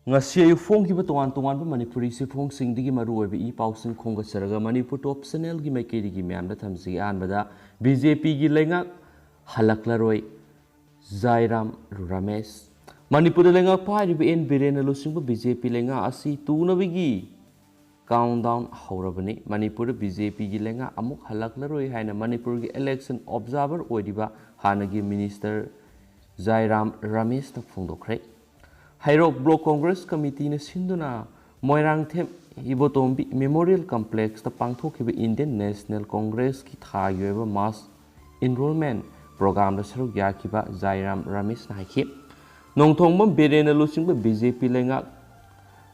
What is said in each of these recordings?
ngasi ayu phong ki batuan tuan ba manipuri si phong sing digi maru oi bi pau sing khong ga saraga manipur top channel gi mai keri gi myam da thamsi an bada BJP gi lenga halakla roi Jairam Ramesh manipur lenga pai bi en biren lo sing ba BJP lenga asi tu na bi gi countdown haurabani manipur BJP gi lenga amuk halakla roi haina manipur gi election observer oi diba hanagi minister Jairam Ramesh ta phongdokre Hairok Block Congress Committee na sinduna Moirang Them Ibotombi Memorial Complex ta pangthokhiba Indian National Congress ki thayeba mass enrollment program da saruk yakiba Jairam Ramesh na haiki nongthongbam berena lusingba BJP lenga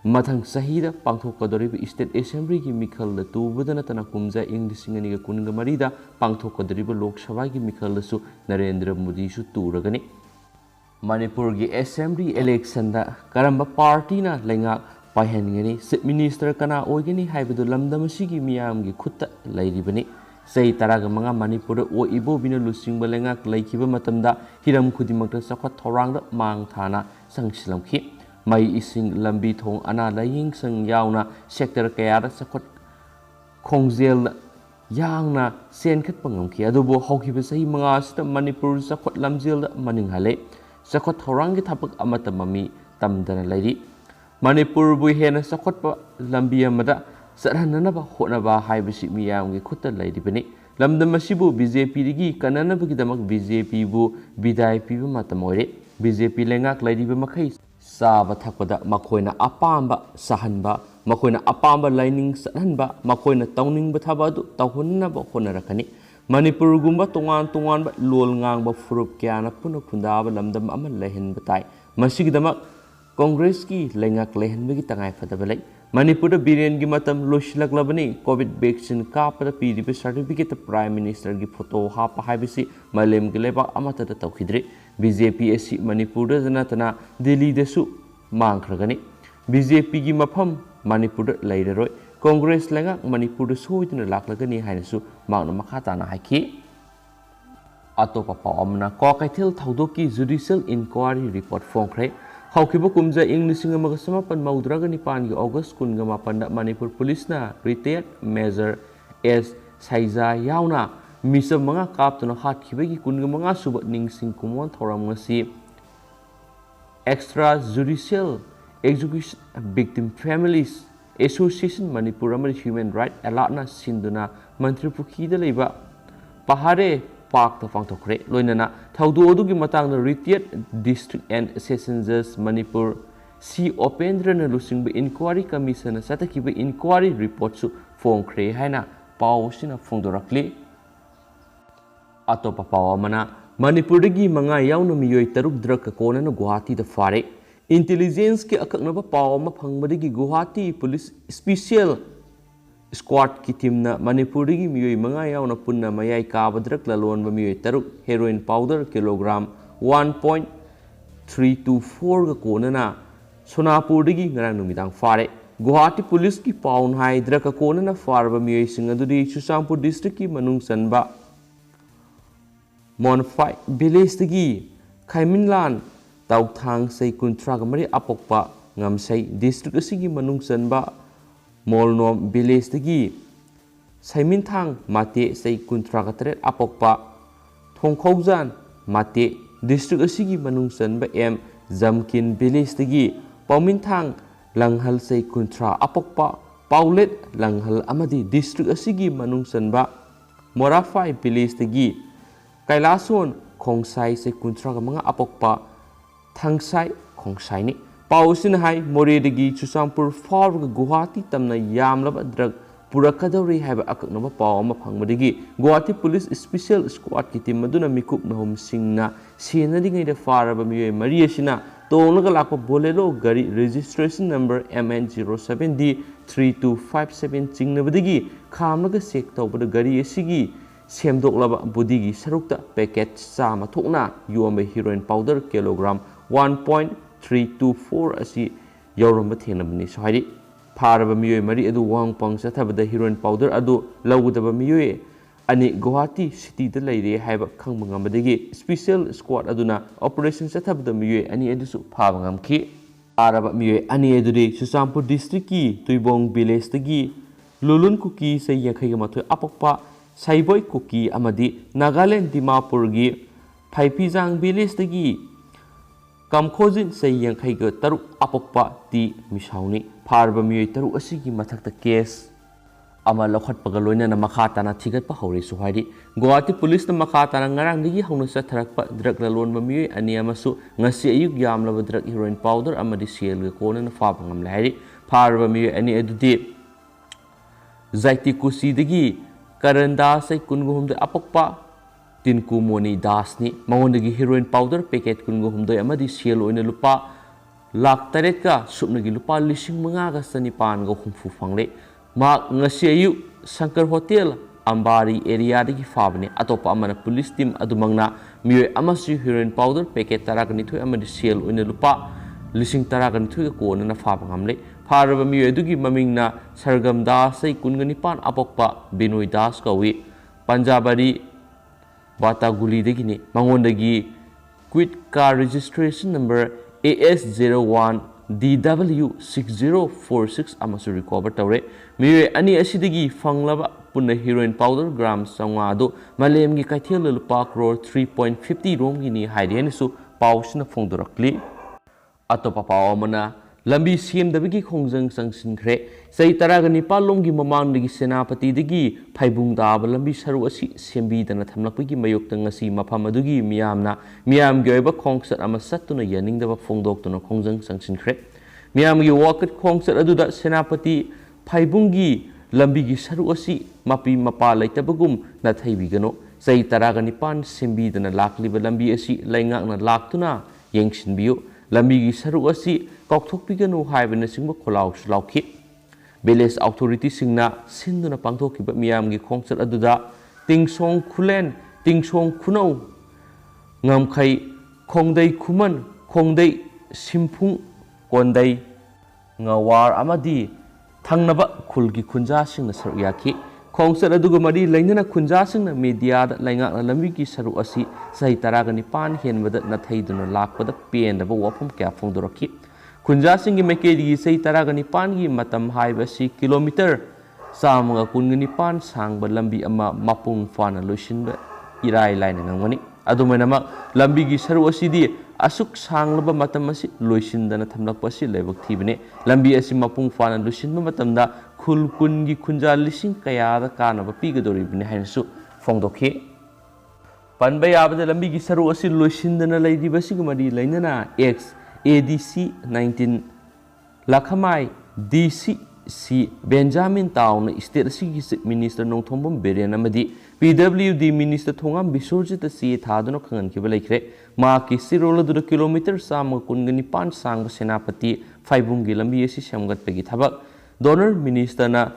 mathang sahida pangthokadoriba State Assembly ki mikhal da tubudana tana kumja Englishingani ga kuninga marida pangthokadoriba Lok Sabha ki mikhal da su Narendra Modi su turagani Manipur gi Assembly election da karamba party na lenga paihangani Chief Minister kana oigani haibadu lamdam sigi miyam gi khutta lairibani sei taraga manga Manipur o ibo bina lusingba lenga laikiba matamda hiram khudimakta sakhat thorang da mang thana sangsilamki mai ising lambi thong ana laying sang yauna sector kaya da sakhat khongjel yangna sen khat pangamki adubo haukiba sahi manga sta Manipur sakhat lamjel da maning hale Sakot Horangi Tapak Amata Mami Tamdana Lady Manipur Buhena Sakotpa Lambia Mada Saranaba Honaba Haibashi Miyam Kuta Lady Beni Lamda Mashibu BJP Digi Kananabakidamak BJP Bu Bidai Pibu Matamore BJP Lengak Lady Bamakai Saba Tapada Makoina Apamba Sahanba Makoina Apamba Lining Sahanba Makoina Towning Batabadu Tawunaba Honarakani Manipur gumba tungan ba lol ngang ba furup kya na puno khunda ba lamdam ama lehen batai masigi dama Congress ki lengak lehen bagi tangai phada balai Manipur da biren gi matam loshilak labani COVID vaccine ka pa pidi pe certificate prime minister gi photo ha pa haibisi malem gi leba ama ta tawkhidre BJP asi Manipur da janatana Delhi da su mangkhragani BJP gi mafam Manipur da lairaroi Congress lenga Manipur da soiduna laklagani hainasu magna makhata na haiki atopa pawamna ko kaithil thaudoki judicial inquiry report phongkhre haukiba kumja English nga magasamapan maudraga ni pan gi August kun ga mapanda Manipur police na retired major S Saiza yauna misam mga kaptuna hatkhre gi kun ga mga suba ningsing kumon thoram ngasi extrajudicial execution victim families Association Manipur Human Rights Alatna Sinduna Mantri Pukhi da leiba Pahare Park to Fangtokre Loinana Thaudu Odugi Matang retired District and Session Judge Manipur C Opendra na lusing ba inquiry commission na satakiba inquiry report su phongkhre haina paw sina phongdorakli atopa paw mana Manipur dagi manga yauna miyoi taruk drak kona na Guwahati da fare Intelligence ke akaknaba pawma phangmadagi Guwahati Police Special Squad ki team na Manipur dagi miyoi manga yauna punna mayai kabadrak lalon ba miyoi taruk heroin powder kilogram 1.324 ga kona na Sonapur dagi ngarang numidang fare Guwahati Police ki pawn hai drak kona na far ba miyoi singadudi Chusampur district ki manung sanba Monfai village dagi Khaiminlan Tauthang say kuntra mari apokpa ngam say district asigi manung sanba molnom village dagi Saiminthang mate say kuntra katret apokpa Thongkhoujan mate district asigi manung sanba M Zamkin village dagi Pauminthang langhal say kuntra apokpa Paulet langhal amadi district asigi manung sanba Morafai village dagi Kailason Khongsai say kuntra mga apokpa Thangsai Khongsai ni pausin hai moredagi Chusampur far Guwahati tamna yamlaba drug purakadori haiba akaknaba paw ma phangmadagi Guwahati Police Special Squad ki team maduna mikup nahom singna senadi ngai da faraba miyoi mari asina tonglaga lakpa bolero gari registration number MN07D3257 chingnabadagi khamlaga sek tawbada gari asigi semdoklaba budigi sarukta packet chama thokna yomba heroin powder kilogram 1.324 asi yauramba thenabani sohari pharaba miyoi mari adu wangpang chathabada heroin powder adu lawudaba miyoi ani Guwahati city da leire haiba khangba ngambadagi special squad aduna operation chathabada miyoi ani adusu phaba ngamki Araba miye ani eduri Susampur district ki Tuibong village tagi Lulun kuki say yakai matui apokpa Saiboy kuki amadi Nagaland Dimapur gi Paipizang village tagi Kamkhojin say yakai ga taruk apokpa ti misauni Parba miye taruk asigi matakta case ama lokhat pagaloina na makata na thigat pa hori suhari Guwahati police na makata na ngarang digi hawna sa tharakpa drug lalon mamiyoy ani amasu ngasi ayuk yamlaba drug heroin powder amadi sale ga kona na fabangam lahari parba miyoy ani adudi zaiti kusi digi karanda say kunguhumde apokpa tinku moni das ni mawondagi heroin powder packet kunguhumde amadi sale oina lupa lak taret ka subnagi lupa lising mangaga sanipan ga humfu fangle mak ngasi ayuk Shankar Hotel Ambari area dagi fabne atopa amana police team adumangna miyoy amasu heroin powder packet taragani thui amadi sale oina lupa lising taragani thui ko na fabangamle faraba miyoy dugi mamingna Sargam Das sai kungani pan apokpa Binoy Das kawi Panjabari Bataguli dagi ni mangondagi quit car registration number AS01 DW6046 amasu recover tawre miyoy ani asidagi fanglaba punna heroin powder gram sangado malem gi kaithel lupa crore 3.50 rom gi ni haiden su pausna phongdorakli atopa pawamana lambi sim dabigi khongjang sangsinkhre sei taragani palom gi mamang digi senapati digi phaibung da lambi saru asi sembi dana thamlakpagi mayok tangasi mafam adugi miyam gi oiba khongsat ama satuna yaning daba phongdok tuna khongjang sangsinkhre miyam gi wakat khongsat aduda senapati phaibung gi lambi gi saru asi mapi mapa laitabagum na thaibigano sei taragani pan sembi dana lakliba lambi asi laingak na laktuna yengsinbiyo lambi gi saru asi kaukthokpiganu haibana singba kholau sulauki village authority singna sinduna pangthokiba miyamgi khongsat aduda tingsong khulen tingsong khunau ngamkhai khongdai khuman khongdai simphung kondai ngawar amadi thangnaba khulgi khunja singna saru yaki khongsat aduga mari lainana khunja singna media da laingak na lambi gi saru asi sai taragani pan henbada na thaiduna lakpada pendaba wafum kya phongdoraki khunja singi mekedi sei taragani pan gi matam haibasi kilometer samanga kungani pan sangba lambi ama mapung fana loisinba irai laina ngangani adumainama lambi gi saru asidi asuk sanglaba matam asi loisindana thamlakpasi lebak thibne lambi asi mapung fana loisinba matamda khul kungi khunja lising kaya da kanaba pigadoribne hainsu phongdokhi panba yabada lambi gi saru asi loisindana leidibasi gumadi lainana x ADC 19 Lakhamai DCC Benjamin Town State Chief Minister Nongthombom Beren amadi PWD Minister Thongam Bisurjit si thaduna khangan ki balaikre ma ki sirola du kilometer sam kungani pan sang senapati faibungi lambi asi samgat pegi thabak donor minister na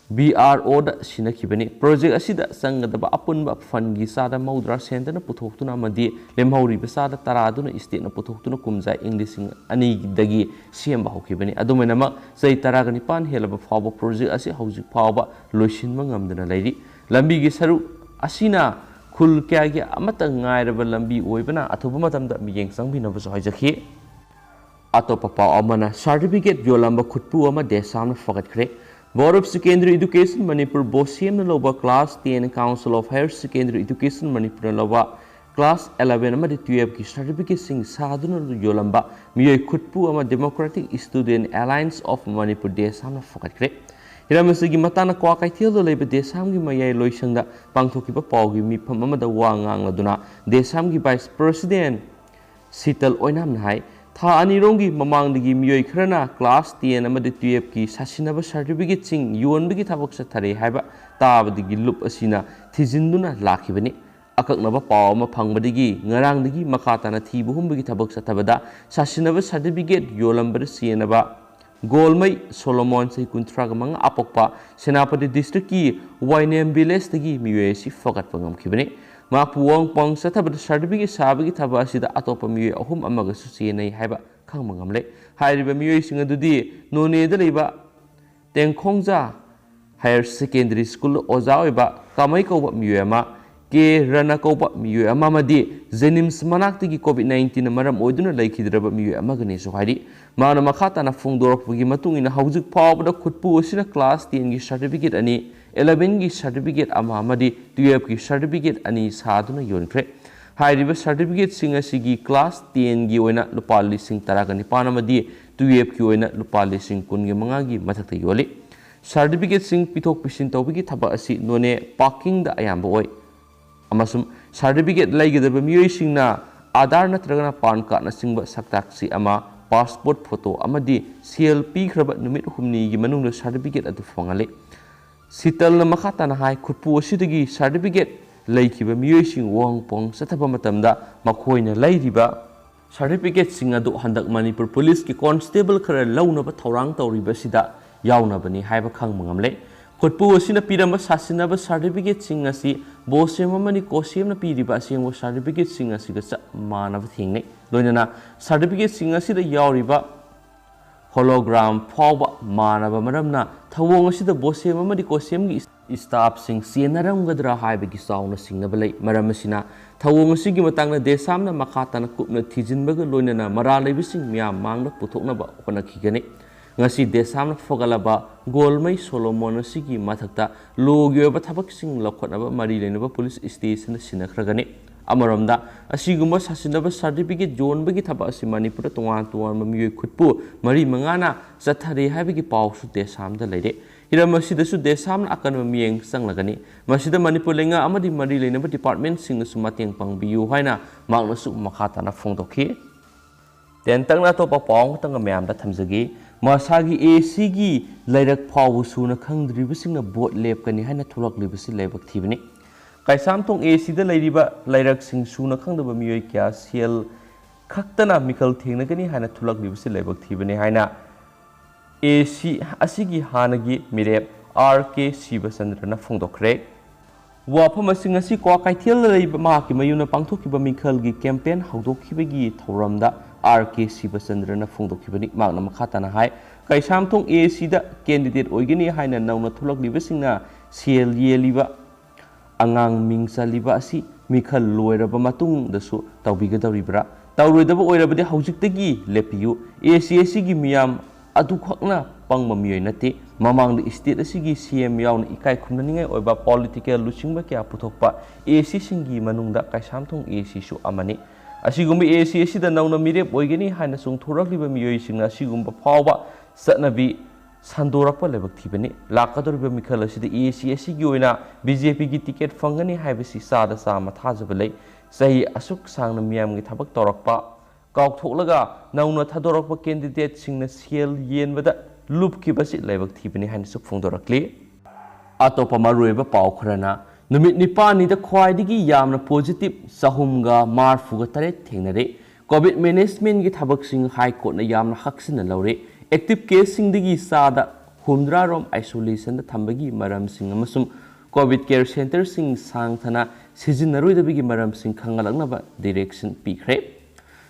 BRO da sinakibani project asida sangadaba apunba fungi sada maudra center na puthoktuna amadi lemhauri besada taraduna state na puthoktuna kumja english ani dagi siamba hokibani adumenama sei taragani pan helaba fawba project asi hauji fawba loisin mangamdana lairi lambi gi saru asina khul kya gi amata ngairaba lambi oibana athuba matamda miyeng sangbinaba so haijakhi atopa paw amana certificate yolamba khutpu ama desam na fagatkre Board of Secondary Education Manipur Bosiam Naloba Class 10 Council of Higher Secondary Education Manipur Naloba Class 11 amadi 12 ki certificate sing saduna yolamba miyoy khutpu ama Democratic Student Alliance of Manipur Desam na fagatkre hiramasi matana kwa kaithel do leba desam gi mayai loisangda pangthokiba pawgi mifam amada wangang laduna desam gi Vice President Sital Oinam nai tha anirongi mamangdagi miyoi khrana class 10 amadi 12 ki sasinaba certificate sing yonbagi thabak sathare haiba tabadigi lup asina thijinduna lakhibani akaknaba pawma phangbadigi ngarangdagi makhatana thibuhumbagi thabak sathabada sasinaba certificate yolambar sienaba golmai Solomon sai kuntra gamang apokpa senapati district ki Wainem village dagi miyoi si fagat pangam khibani ma puang pang sathabada certificate sabagi thaba asida atopa miyoi ahum amaga susienai haiba khangmangamle hairiba miyoi sing adudi none da leiba tengkhongja higher secondary school oja oiba kamai kauba miyoi ama Ke Rana Kopa Miyu Amamadi, Zenims Manakti COVID-19 Maram Oduna Lake Hidraba Miyu Amagani Sohari, Mana Makatana Fundor Pugimatung in a house power could push in a class 10 certificate ani, 11 certificate Amamadi, 12 certificate ani Saduna Yonkre. High River certificate singer Sigi class 10 Gioina Lupali Sing Taragani Panamadi, 12 Gioina Lupali Sing Kungamagi Matata Yoli. Certificate Sing Pitok Pishin Tobiki Tabasi None Parking the Ayamboy. Amasum certificate Leijadaba Kaya Adar Natragana Pan Card Nasingba Saktaksi Ama passport photo Amadi CLP Krabat Numit Humni Gimanung certificate at the Fangale. Sital Makatana High could pull Shitigi certificate Laikiba Muishing Wong Pong Satapamatamda Makoina Laidiba certificate Singadu Handak Manipur Police ki Constable Kara Launaba Taurang Tauribasida Yaunabani Haiba Kang Mangamle. Kutpu asina pirama sasinaba certificate singasi bosemamani kosem piriba singwa certificate singasi ga manava thingne loinana certificate singasi da yauriba hologram phawba manava maramna thawong asida bosemamani kosem gi staff sing senaram gadra haiba gi sauna singnaba lei maram asina thawong asigi matangna desamna makhatana kupna thijinbaga loinana mara leibising miyam mangna puthoknaba honakhigane ngasi desamna fogalaba golmai solomon sigi mathakta logyoba thabaksing lakhotnaba mari lenaba police station sinakragane amaramda asiguma sasinaba certificate zone bagi thaba asi manipur tongan tongan mamiyoy khutpu mari mangana chathare habigi pawsu desamda leire hiramasi su desamna akan miyeng sanglagani masida manipur lenga amadi mari lenaba department sing su mateng pangbiyu haina mangna su makhatana phongdokhi tentangna to papong tanga myam da thamjagi Masagi AC gi Lairak Pawu Suna Kangdribusing a boat lap can hana tulak libus labak tivini. Kaisam tong AC the Ladiba Lairak sing Suna Kang the Bamuika Seal Kaktana Mikal Tinagani hana tulak libus labak tivini hana AC Asigi Hanagi Mirep RK Sibasandrana Fungdokre. Wapamasing a sequa Kaitil Maki Mayuna Pangtokiba Mikalgi campaign Haudokibi Tauramda. RK Sibasandrana Fungdokibani Magna Makatana High, Kaishamtong AC da candidate Oigani Haina Nauna Tulak Libasina, CL Yeliba Angang Mingsa Libasi, Mikal Loira Bamatung, the Su, Taubiga Ribra, Taurida Oira de Haujitagi, Lepiu, ACSG Miam, Adukakna, Pangmamio Nati, Mamang the estate Sigi CM Yaun Ikai Kunanga or political Luchimbakia Putopa, AC Singi Manunda, Kaishamtong AC Shu Amani. Asigumbi AC da nauna mirep oigani haina sung thorakliba miyoi singna sigumba phawba satnabi sandorapa lebak thibani lakadorba mikhal asida AC gi oina BJP gi ticket fangani haibasi sada sa mathajaba lei sahi asuk sangna miyam gi thabak torakpa kauktholaga nauna thadorakpa candidate singna sel yenbada lupkibasi lebak thibani haina suk phungdorakli atopa marueba pawkhrana Numit Nipani the Quaidigi Yamna positive Sahumga Marfuga Tare Tingnare, COVID management get Habaksing High Court na Yamna Haksin and Lore, active case sing the Sada, Humdra Rom isolation the Tambagi Maram Sing Amasum, COVID care center sing Sangtana, Sizinaru the Bigi Maram Sing Kangalanaba direction P.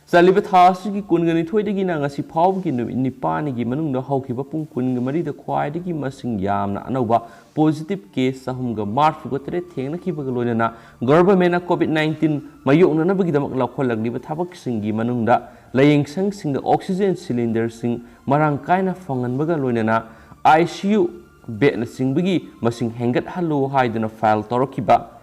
Salibat Hasiki Kungani Twedagina as he Pawki Nipani Gimanung the Hokibapung Kungamari the Quaidigi Masing Yamna Anova positive case Sahumga Marfugotre Tena Kibagalona Gorbamena COVID-19 Mayuna Nabagidam Lakolag Liba Tabak Singi Manunda laying sang sing the oxygen cylinder sing Marangkaina Fangan Bagalona ICU Bet Sing Bigi Masing Hangat Hallo hide in a file Torokiba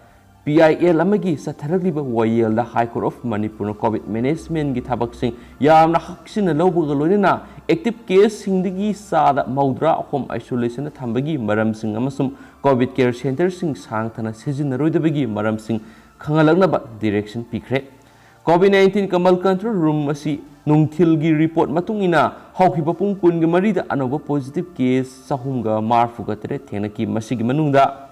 PIL amagi sa tharagliba wayel da High Court of Manipur COVID management gi thabak sing yamna haksin lawbuga loina active case singdigi sada maudra home isolation thambagi maram sing amasum COVID care center sing sangthana sijinaroidabagi maram sing khangalagna ba direction pikre COVID-19 kamal control room asi nungthilgi report matungina hawkiba pung kun gi marida anoba positive case sahumga marfuga tere thenaki masigi manungda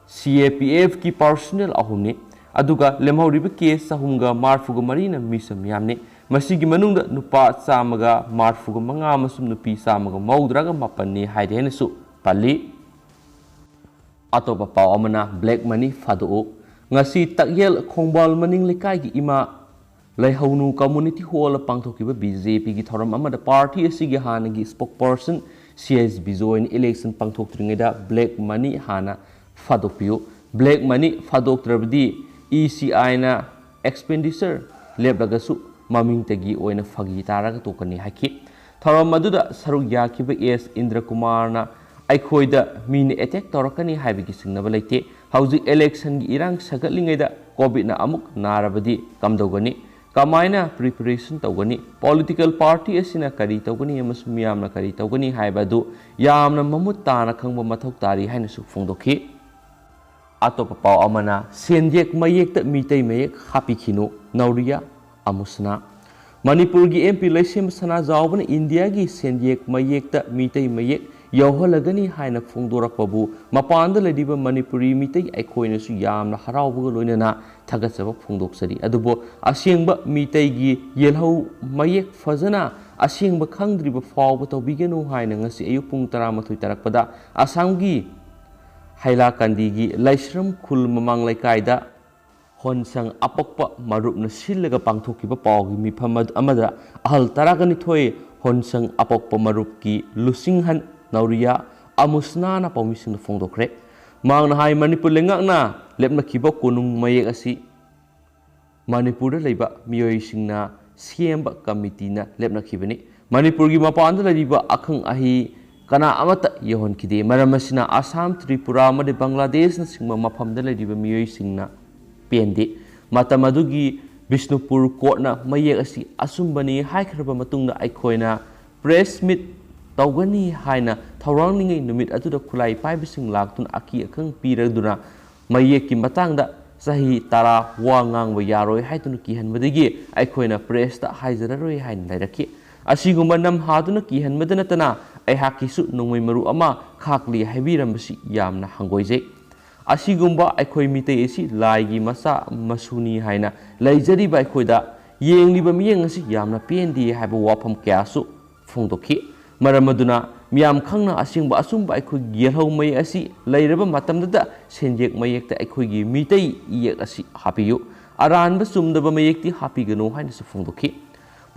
CAPF ki personnel ahumni aduga lemhauriba case sahumga marfuga marina misam yamne masigi manungda nupa samaga marfuga manga masum nupi samaga maudraga mapanni haidene su pali atopa paw amana black money fado ngasi takyel khongbal maning lekai gi ima Leihonu community hall pangthokiba BJP gi thoram amada party asigi hanagi spokesperson CS Bizoin election pangthokringeda black money hana Fadopio black money फादोक्तरबदी ECI ना expenditure लेपलगसु ममिंगतगी ओइना फगी तारागा तोकनी हाइखि थौरम मदुदा सरुक याखिबा एस इंद्र कुमार ना अखोइदा मीन अटैक तौरकनी हाइबगी सिंगनबा लेते हौजिक इलेक्शन की इरांग सगतलिंगैदा कोविड ना अमुक नारबदी कमदौगनी कमायना प्रिपरेशन तौगनी पॉलिटिकल पार्टी असिना करी तौगनी अमसु मियामना करी तौगनी हाइबदु यामना ममुत ताना खंगबा मथौ तारी हाइनसु फोंदोखि अतोप पाव अमना सेंजेक मयेक मीतै मयेक हापिखिनो नौरिया अमुसना मणिपुर की MP लैसेम सना जावबन इंडिया की सेंजेक मयेक मीतै मयेक यौहलगनी हाइना फोंदोरकबु मपानद लदिब मणिपुरी मीतै अखोइनसु यामना हरावबग लोइनना थगचब फोंदोक्सरी अदुबो असेंब मीतै की येलहौ मयेक फजना असेंब खंद्रिब फावब तौबिगेनु हाइना ngasi अयु पुंग 13 तरकपदा आसाम की हैला कंदी की लाइश्रम खुल ममांग लैकायदा होनसंग अपक्प मरुपन सिलगा पांगथोकिबा पावगी मिफम अमदा अहल 12 होनसंग अपक्प मरुप की लुसिंगहन नौरिया अमुसना पौमिसिंग फोंदोखरे मांगना हाई मणिपुर लेंगाकना लेपनखिबा कोनुंग मयेक असि मणिपुर लेबा मियोइसिंगना सेमबा कमिटीना लेपनखिबनी मणिपुर की मपानद लरिबा अखंग अहि कना अमत यहोनखिदे मरमसिना आसाम त्रिपुरा मदे बांग्लादेश न सिंगमा मफमदा लरिबा मियोइसिंगना पेंदे मतमदुगी विष्णुपुर कोर्टना मयेक असि असुंबनी हाइखरबा मतुंगना अखोइना प्रेस मीट तौगनी हाइना थौरांनिंगै नुमित अदुदा खुलाई पाइबसिंग लाक्तुन अकी अखंग पीरदुना मयेक की मतंगदा सही तारा वा ngang यारोय हाइतुन किहनबदगी अखोइना प्रेसता हाइजररोय हाइन लैरखि असिगुम्बा नम हादुना किहनबद नतना अहाकिसु नोंमै मरु अमा खाकली हाइबिरमबसि यामना हंगोइजे असिगुम्बा अखोइ मितै एसि लाइगी मसा मसुनी हाइना लैजरिबा अखोइदा येंलिबा मियेंग असि यामना पेंदी हाइबा वाफम कयासु फोंदोखि मरमदुना मियाम खंगना असिंबा असुंबा अखोइ येलहौ मै असि लैरबा मतमददा सेंजेक मयेक्ता अखोइगी मितै इयेक असि हापियु अरानबा चुमदबा मयेक्ति हापिगनो हाइनसु फोंदोखि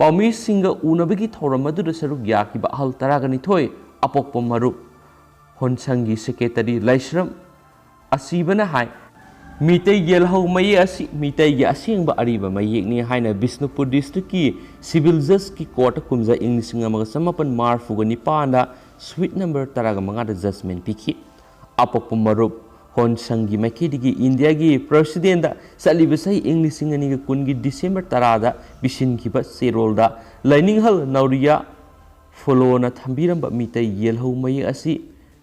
पाउमी सिंगा उनबगी थौरमदुदा सरुक याकिबा अहल 12 अपोक्प मरुप होनसंगी सेक्रेटरी लाइश्रम असीबना हाय मीतै येलहौ मये असि मीतै गी असेंबा अरिबा मयेकनि हाइना बिष्णुपुर डिस्ट्रिक्ट की सिविल जज की कोर्ट कुमजा इंग्लिशिंग अमगा समपन मार्फुगा निपाना स्वीट नंबर 15 दा जजमेंट पिखि अपोक्प मरुप होनसंगी मैकेदिगी इंडिया की प्रेसिडेंट सलिबसै इंग्लिशिंग अनिगा कुनगी डिसेंबर 10 दा बिसिनखिबा सेरोलदा लाइनिंगहल नौरिया फॉलोना थंबिरंबा मीतै येलहौ मये असि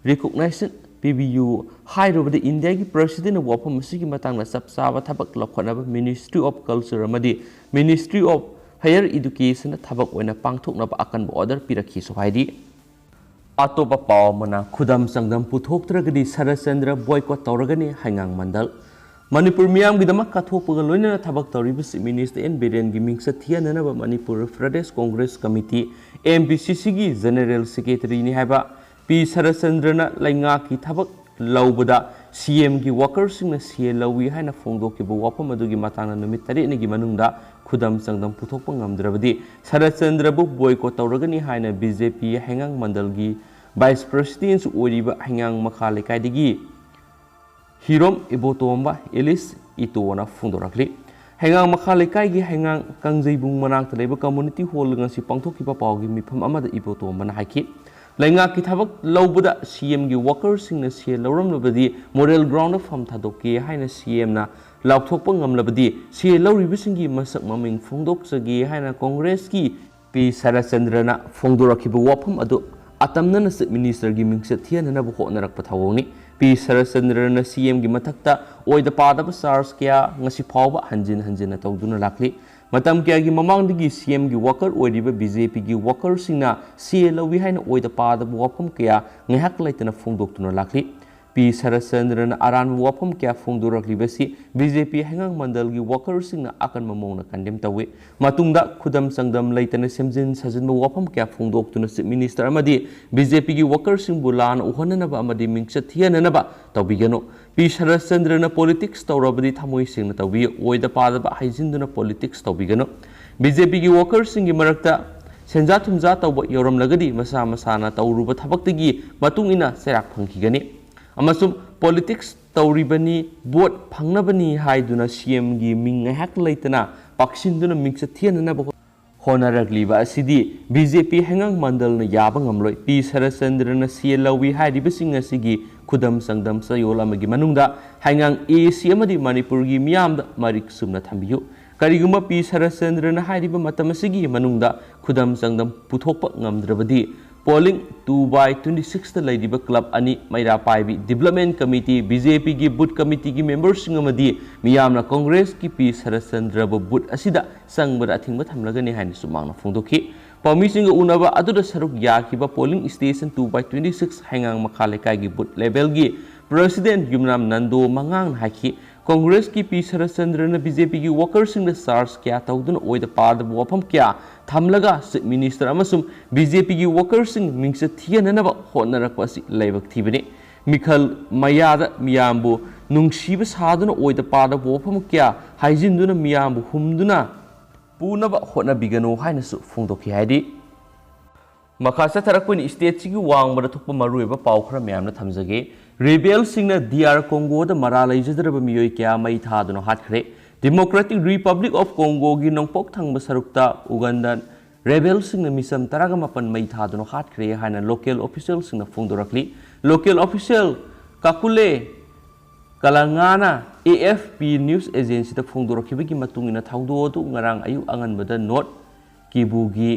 रिकॉग्नाइजेशन PBU हाइरोबदे इंडिया की प्रेसिडेंट वाफम मसिगी मतंगना सबसाबा थबक लखनब मिनिस्ट्री ऑफ कल्चर अमदी मिनिस्ट्री ऑफ हायर एजुकेशन थबक ओइना पांगथोकनब अकनब ऑर्डर पिरखि सुहाइदी अतोप पावमना खुदम संगदम पुथोक्त्रगदी सरचंद्र बॉयकॉट तौरगनी हाइंगांग मंडल मणिपुर मियाम गिदमक काथोपग लोइना थबक तौरिब चीफ मिनिस्टर एन बिरेन गी मिंगसा थियाननब मणिपुर प्रदेश कांग्रेस कमिटी MPCC की जनरल सेक्रेटरी नि हाइबा पी सरचंद्रना लैंगा की थबक लौबदा CM की वर्कर्सिंगना CA लौवी हाइना फोंदोकिबा वाफम अदुगी मतांगना नुमित 13 निगी मनुंगदा खुदम संगदम पुथोकपा ngamdrabadi सरचंद्रबु बॉयकॉट तौरगनी हाइना BJP हाइंगांग मंडल की वाइस प्रेसिडेंट ओरिबा हाइंगांग मखा लेकाइदगी हिरोम इबोतोम्बा एलिस इतोना फोंदोरखली हाइंगांग मखा लेकाइ की हाइंगांग कंजैबुंग मनाक्ता लेबा कम्युनिटी हॉल ngasi पांगथोकिबा पावगी मिफम अमदा इबोतोम्बना हाइखि लैंगा की थबक लौबदा CM की वर्कर्सिंगना CA लौरमलबदी मोरल ग्राउंड फम थादोके हाइना CM ना लाउथोकपा ngamlabadi CA लौरिबसिंगी मसक ममिंग फोंदोकसगे हाइना कांग्रेस की पी सरचंद्रना फोंदोरखिबा वाफम अदु अतमनना चीफ मिनिस्टर की मिंगसे थियननब होनरकपा थावोनी पी सरचंद्रना CM की मथक्ता ओइदा पादब चार्ज क्या ngasi फावबा हंजिन हंजिन तौदुना लाखली मतम क्या की ममांगदगी CM की वर्कर ओइरिबा BJP की वर्कर्सिंगना CA लौवी हाइना ओइदा पादब वाफम क्या ngahak laitana फोंदोक्तुना लाखली पी सरचंद्रन अरान वाफम क्या फोंदोरखलिबसी BJP हाइंगांग मंडल की वर्कर्सिंगना अकन ममोंगना कंडेम तवे मतुंगदा खुदम संगदम लैतना सेमजिन सजिनबा वाफम क्या फोंदोक्तुना चीफ मिनिस्टर अमदी BJP की वर्कर्सिंग बुलान उहननबा अमदी मिंगसा थियननबा तौबिगनो पी सरचंद्रन पॉलिटिक्स तौरबदी थमोइ सिंगना तौबी ओइदा पादबा हाइजिनदुना पॉलिटिक्स तौबिगनो BJP की वर्कर्सिंग की मरक्ता सेंजा थुमजा तौब यौरमलगदी मसा मसाना तौरुबा थबक्तगी मतुंगिना सेराक फंखिगनी अमसुम पॉलिटिक्स तौरीबनी बोट फंगनबनी हाइदुना सीएम गी मिंग हैक लेतना पाक्सिंदुना मिंग थियननब होनरगलीबा असिदी बीजेपी हेंगांग मंडल न याबा ngamloi पी सरचंद्र न सीएल लवी हाइरिबसिंग असिगी खुदम संगदम सयोल अमगी मनुंगदा हेंगांग एसी अमदी मणिपुर गी मियामदा मरिक सुमना थंबियु करिगुमा पी सरचंद्र न हाइरिबा मतम असिगी मनुंगदा खुदम संगदम पुथोकपा ngamdrabadi पोलिंग 2/26 ता लैदिबा क्लब अनि मैरा पाइबी डेवलपमेंट कमिटी बीजेपी की बूथ कमिटी की मेंबर्स मियामना कांग्रेस की पी सरचंद्र बूथ असिदा संगबद अथिंग थमलगनी हाइन सुमांगना फोंदोखी पाउमीसिंग उनबा अदुदा सरुक याखिबा पोलिंग स्टेशन 2/26 हेंगांग मखा लेकाई की बूथ लेवल की प्रेसिडेंट युमनाम नंदो मंगांग हाखी कांग्रेस की पी सरचंद्र ने बीजेपी की वर्कर्स चार्ज क्या तौदुना ओइदा पादब वफम क्या थमलगा चीफ मिनिस्टर अमसुम बीजेपी की वर्कर्स मिंगसे थियननब होनरकपसि लेबक थिबने मिखल मयादा मियामबु नुंगसीब सादुना ओइदा पादब वफम क्या हाइजिनदुना मियामबु हुमदुना पूनब होनबिगनो हाइनसु फोंदोखि हाइदि मखा चथरकपनि स्टेट सिगी वांगबदा थोकप मरुएबा पाउ खरा म्यामना थमजगे रेबेल सिंगना DR कोंगो द मरा लेजदरब मियोय क्या मई थादुना हाथखरे डेमोक्रेटिक रिपब्लिक ऑफ कोंगो की नोंपोक थंग सरुक्ता उगंदन रेबेल सिंगना मिसम तरागा मपन मई थादुना हाथखरे हाइना लोकल ऑफिशियल सिंगना फोंदोरकली लोकल ऑफिशियल काकुले कलांगाना AFP न्यूज एजेंसी द फोंदोरखिबगी मतुंगिना थाउदोदु ngarang ayu anganbada नोट किबुगी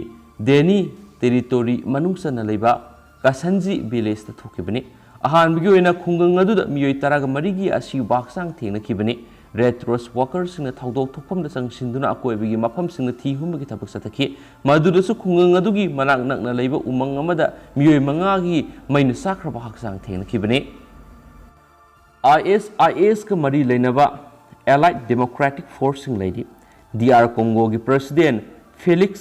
देनी टेरिटोरी मनुंगसना लेबा कासंजी विलेज द थोखिबनी अहानबगी ओइना खुंगंग अदुदा मियोय तरागा मरिगी असि बाक्सांग थेंगनखिबनी रेड रोज वर्कर्स सिंगना थाउदोक थोकफम द संगसिंदुना अकोयबगी मफम सिंगना थी हुमगी थबक सतखि मदुदसु खुंगंग अदुगी मनाक नकना लेबा उमंग अमदा मियोय मंगागी मैना साख्रबा हक्सांग थेंगनखिबनी IS का मरी लेनबा एलाइड डेमोक्रेटिक फोर्सिंग लेदी DR कोंगो की प्रेसिडेंट फेलिक्स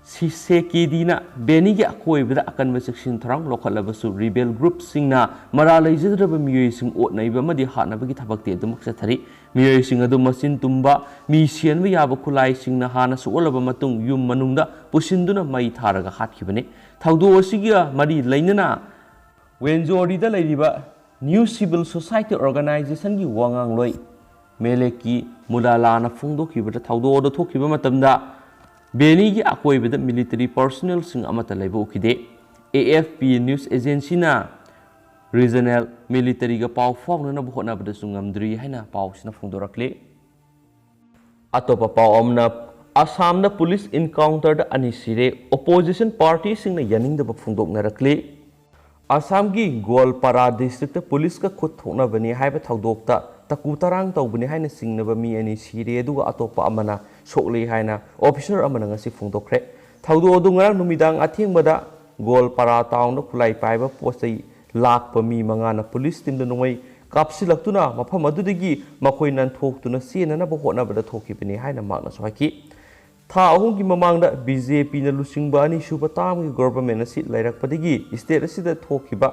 सिसेकेदीना बेनी की अकोयबदा अकनब सेक्शन थरांग लोखलबसु रिबेल ग्रुप सिंगना मरा लेजद्रब मियोयसिंग ओटनैबा मदि हानबगी थबकते दुमक सथरी मियोयसिंग अदु मसिन तुंबा मी सियनबा याबा खुलाई सिंगना हाना सोलब मतुंग युम मनुंगदा पुसिंदुना मई थारगा हाटखिबने थाउदो असिगिया मरी लेनना वेंजोरीदा लेरिबा न्यू सिविल सोसाइटी ऑर्गेनाइजेशन की वांगांग लोई मेले की मुलालाना फोंदोखिबदा थाउदोदो थोखिबा मतमदा बेनी की अकोयबदा मिलिटरी पर्सनल सिंग अमता लेबा उखिदे AFP न्यूज एजेंसी ना रीजनल मिलिटरी का पाव फाउननब होनबदा सुंगमद्री हैना पावसिना फोंदोरकले अतोपा पाव अमना असम ना पुलिस इनकाउंटर द अनि सिरे ओपोजिशन पार्टी सिंगना यानिंगदब फोंदोकनरकले असम की गोलपारा डिस्ट्रिक्ट पुलिस का खुद थोनबनी हाइबा थाउदोकता तकु तरांग तौबनी हाइना सिंगनबा मी अनि सिरे दुगा अतोपा अमना सोकले हाइना ऑफिसर अमना ngasi फोंदोखरे थाउदो अदु ngarang नुमिदांग अथेंगबदा गोलपारा टाउन खुलाई पाइबा पोस्टै लाखपा मी मंगाना पुलिस टीम द नोंगै कापसिलक्तुना मफम अदुदगी मखोय ननथोक्तुना सेननबा होनबदा थोखिबनी हाइना मागना सोहाकी था अहुम की ममांग बीजेपी न लुसिंगबा अनि सुबा ताम की गवर्नमेंट असि लैरकपदगी स्टेट असिदा थोखिबा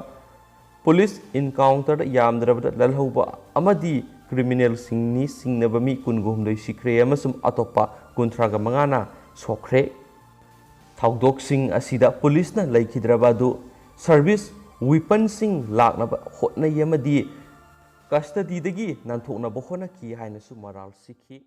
पुलिस इनकाउंटर यामद्रबदा ललहौबा अमदी क्रिमिनल सिंगनी सिंगनबा मी कुनगुमदै सिख्रे अमसुम अतोपा कुंथ्रागा मंगाना सोखरे थाउदोक सिंग असिदा पुलिस न लैखिद्रबादु सर्विस वेपन सिंग लाकनबा होटनै अमदी कस्टडीदगी नंथोकनबा होनकी हाइनसु मराल सिखी।